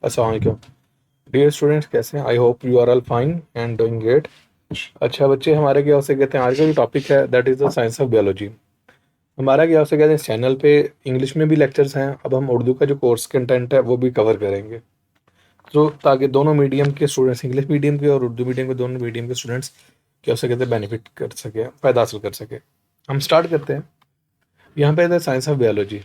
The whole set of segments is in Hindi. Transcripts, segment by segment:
अस्सलाम वालेकुम डियर स्टूडेंट्स, कैसे हैं? I hope you are all fine and doing great. अच्छा बच्चे, हमारे क्या से कहते हैं, आज का जो टॉपिक है that is the science of biology. हमारा क्या से कहते हैं, इस चैनल पे इंग्लिश में भी लेक्चर्स हैं। अब हम उर्दू का जो कोर्स कंटेंट है वो भी कवर करेंगे, तो ताकि दोनों मीडियम के स्टूडेंट्स, इंग्लिश मीडियम के और उर्दू मीडियम के, दोनों मीडियम के स्टूडेंट्स क्या उसे कहते हैं बेनिफिट कर सके, फ़ायदा हासिल कर सके। हम स्टार्ट करते हैं। यहाँ पे है साइंस ऑफ बायोलॉजी।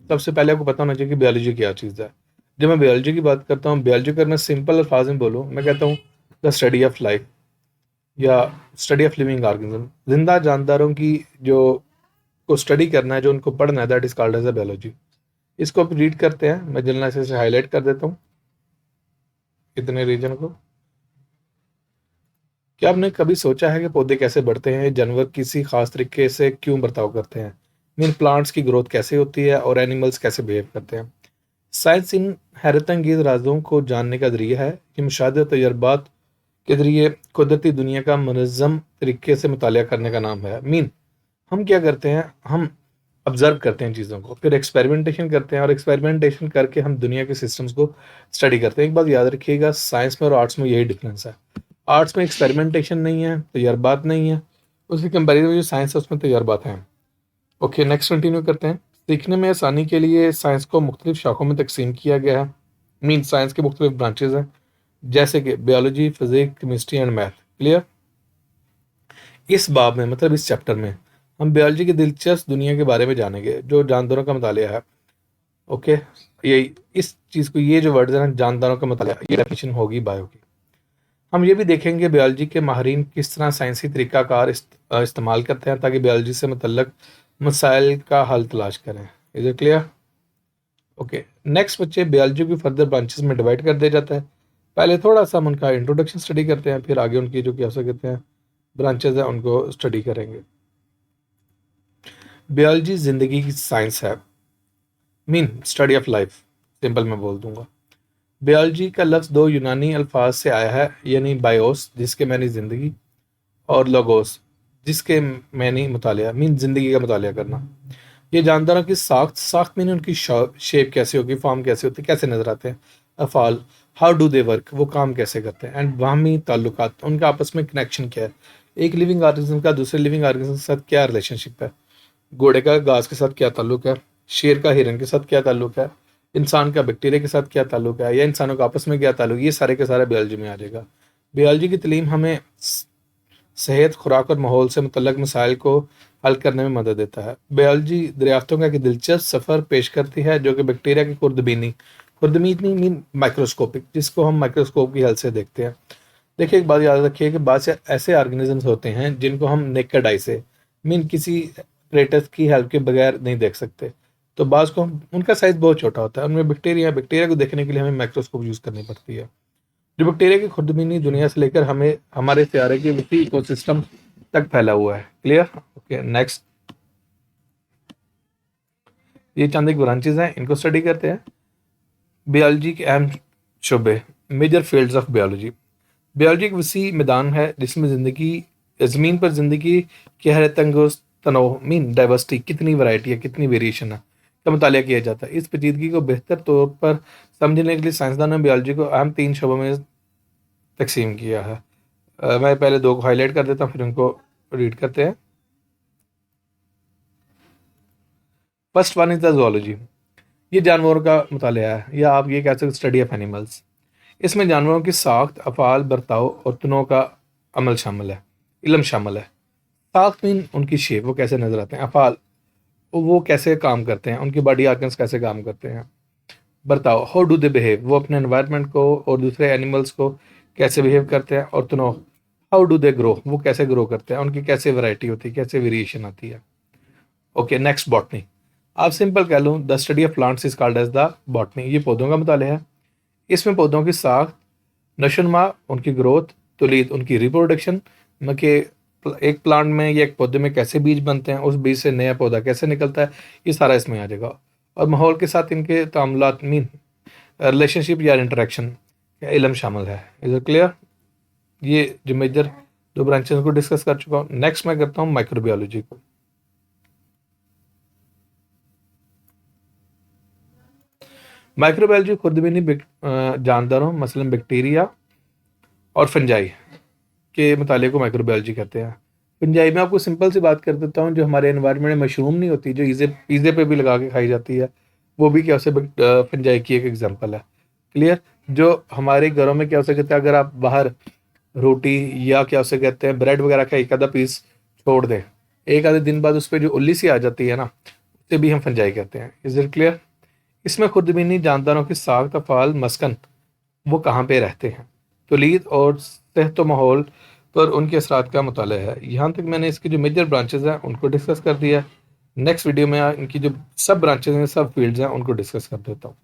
सबसे पहले आपको पता होना चाहिए कि बायोलॉजी क्या चीज़ है। जब मैं बायोलॉजी की बात करता हूँ, बायोलॉजी अगर मैं सिंपल अल्फाज में बोलूँ, मैं कहता हूँ द स्टडी ऑफ लाइफ या स्टडी ऑफ लिविंग ऑर्गेनिज्म। जिंदा जानदारों की जो को स्टडी करना है, जो उनको पढ़ना है, that is called as a biology. इसको आप रीड करते हैं, मैं जल्दी से हाईलाइट कर देता हूँ इतने रीजन को। क्या आपने कभी सोचा है कि पौधे कैसे बढ़ते हैं, जानवर किसी खास तरीके से क्यों बर्ताव करते हैं, मीन प्लांट्स की ग्रोथ कैसे होती है और एनिमल्स कैसे बिहेव करते हैं। साइंस इन हैरतअंगेज राजों को जानने का जरिया है। ये मुशाहिदे तजर्बात के जरिए कुदरती दुनिया का मनज़्ज़म तरीके से मुतालिया करने का नाम है। मीन हम क्या करते हैं, हम ऑब्जर्व करते हैं चीज़ों को, फिर एक्सपेरिमेंटेशन करते हैं और एक्सपेरिमेंटेशन करके हम दुनिया के सिस्टम्स को स्टडी करते हैं। एक बात याद रखिएगा, साइंस में और आर्ट्स में यही डिफरेंस है। आर्ट्स में एक्सपेरिमेंटेशन नहीं है, तजर्बात नहीं है। उसके कंपेरिजन में जो साइंस है उसमें तजर्बात हैं। ओके, नेक्स्ट कंटिन्यू करते हैं। सीखने में आसानी के लिए साइंस को मुख्तलिफ शाखों में तकसीम किया गया है। मीन साइंस के मुख्तलिफ ब्रांचेज हैं, जैसे कि biology, physics, chemistry and math. Clear? इस बाब में, मतलब इस चैप्टर में, हम बायोलॉजी की दिलचस्प दुनिया के बारे में जानेंगे जो जानदारों का मुतालिया है। ओके, यही इस चीज़ को, ये जो वर्ड है ना, जानदारों का मुतालिया, ये डेफिनेशन होगी बायो की। हम ये भी देखेंगे बायोलॉजी के माहिरीन किस तरह साइंसी तरीक़ाकार इस्तेमाल करते हैं ताकि बायोलॉजी से मुतल्लक मसाइल का हल तलाश करें। Is it clear? Okay, next बच्चे, बायोलॉजी की फर्दर ब्रांचेस में डिवाइड कर दिया जाता है। पहले थोड़ा सा हम उनका इंट्रोडक्शन स्टडी करते हैं, फिर आगे उनकी जो क्या कहते हैं ब्रांचेस है उनको स्टडी करेंगे। बायोलॉजी ज़िंदगी की साइंस है, mean study of life, simple मैं बोल दूंगा। बायोलॉजी का लफ्ज़ दो यूनानी अल्फाज से आया है, यानी बायोस जिसके मैंने ज़िंदगी, और लोगोस जिसके मैंने मुतालिया, मीन ज़िंदगी का मुतालिया करना। ये जानदारों की साख्त साख्त मीन उनकी शेप कैसे होगी, फॉर्म कैसे होती है, कैसे नजर आते हैं। अफ़ाल, हाउ डू दे वर्क, वो काम कैसे करते हैं। एंड बाहमी ताल्लुकात, उनका आपस में कनेक्शन क्या है। एक लिविंग ऑर्गेनिज्म का दूसरे लिविंग ऑर्गेनिज्म के साथ क्या रिलेशनशिप है। घोड़े का घास के साथ क्या ताल्लुक है, शेर का हिरन के साथ क्या ताल्लुक है, इंसान का बैक्टीरिया के साथ क्या ताल्लुक है, या इंसानों का आपस में क्या ताल्लुक है। ये सारे के सारे बायोलॉजी में आ जाएगा। बायोलॉजी की तलीम हमें सेहत, खुराक और माहौल से मुतल्लक मसाइल को हल करने में मदद देता है। बायोलॉजी दरियाफ्तों का एक दिलचस्प सफ़र पेश करती है जो कि बैक्टीरिया की खुर्दबीनी, खुर्दबीनी मीन माइक्रोस्कोपिक, जिसको हम माइक्रोस्कोप की हेल्प से देखते हैं। देखिए, एक बात याद रखिए कि बाद से ऐसे ऑर्गेनिजम्स होते हैं जिनको हम नेकेड आई से, मीन किसी प्रेटस की हेल्प के बगैर नहीं देख सकते। तो बाज को हम, उनका साइज बहुत छोटा होता है। उनमें बैक्टीरिया, बैक्टीरिया को देखने के लिए हमें माइक्रोस्कोप यूज़ करनी पड़ती है, जो बैक्टीरिया की खुर्दबीनी दुनिया से लेकर हमें हमारे सियारे के विसी इकोसिस्टम तक फैला हुआ है। क्लियर? Okay, next. ये चंद एक ब्रांचेज हैं, इनको स्टडी करते हैं। बायोलॉजी के अहम शोबे, major fields of biology. Biology एक वसी मैदान है जिसमें ज़िंदगी, ज़मीन पर ज़िंदगी की हैरत अंगेज़ तनोव, मीन डाइवर्सिटी, कितनी वैरायटी है, कितनी वेरिएशन है, का मुतालिया किया जाता है। इस पेचीदगी को बेहतर तौर पर समझने के लिए साइंसदानों ने बायोलॉजी को अहम तीन शोबों में तकसीम किया है। मैं पहले दो को हाईलाइट कर देता हूँ, फिर उनको रीड करते हैं। First one is the zoology. ये जानवरों का मुतालिया है, या आप ये कह सकते स्टडी ऑफ एनिमल्स। इसमें जानवरों की साख्त, अफ़ाल, बर्ताव और तनों का अमल शामिल है, इल्म शामिल है। साख्त मीन उनकी शेप, वो कैसे नजर आते हैं। अफ़ाल, वो कैसे काम करते हैं, उनकी बॉडी आर्गन्स कैसे काम करते हैं। बर्ताव, हाउ डू दे बिहेव, वो अपने एनवायरनमेंट को और दूसरे एनिमल्स को कैसे बिहेव करते हैं। और तनो, हाउ डू दे ग्रो, वो कैसे ग्रो करते हैं, उनकी कैसे वैरायटी होती है, कैसे वेरिएशन आती है। Okay, next, botany. आप सिंपल कह लूँ, the study of plants is called as the botany. ये पौधों का मुतालिया है। इसमें पौधों की साख, नशोनुमा, उनकी ग्रोथ, तुलीद, उनकी रिप्रोडक्शन, के एक प्लांट में या एक पौधे में कैसे बीज बनते हैं, उस बीज से नया पौधा कैसे निकलता है, ये सारा इसमें आ जाएगा। और माहौल के साथ इनके तामुलात, मीन रिलेशनशिप या इंटरेक्शन का इल्म शामिल है। Is it clear? ये जो मेजर दो ब्रांचेस को डिस्कस कर चुका हूँ। नेक्स्ट मैं करता हूँ माइक्रोबायोलॉजी को। माइक्रोबायोलॉजी खुर्दबीनी जानदारों मसलन बैक्टीरिया और फंजाई के मुताले को माइक्रोबायोलॉजी कहते हैं। फंजाई में आपको सिंपल सी बात कर देता हूँ, जो हमारे एनवायरनमेंट में मशरूम नहीं होती, जो पिज़्ज़े पे भी लगा के खाई जाती है, वो भी क्या उसे फंजाई की एक एग्जांपल है। क्लियर। जो हमारे घरों में क्या हो सकता है, अगर आप बाहर रोटी या क्या उसे कहते हैं ब्रेड वगैरह का एक आधा पीस छोड़ दें, एक आधे दिन बाद उस पर जो उल्ली सी आ जाती है ना, उसे भी हम फंजाई कहते हैं। Is it clear? इसमें खुर्दबीनी जानदारों की साख्त, अफ़ाल, मस्कन, वो कहाँ पे रहते हैं, तौलीद और सेहत व माहौल पर उनके असरात का मुताला है। यहाँ तक मैंने इसकी जो मेजर ब्रांचेज हैं उनको डिस्कस कर दिया है। नेक्स्ट वीडियो में इनकी जो सब ब्रांचेज हैं, सब फील्ड्स हैं, उनको डिस्कस कर देता हूँ।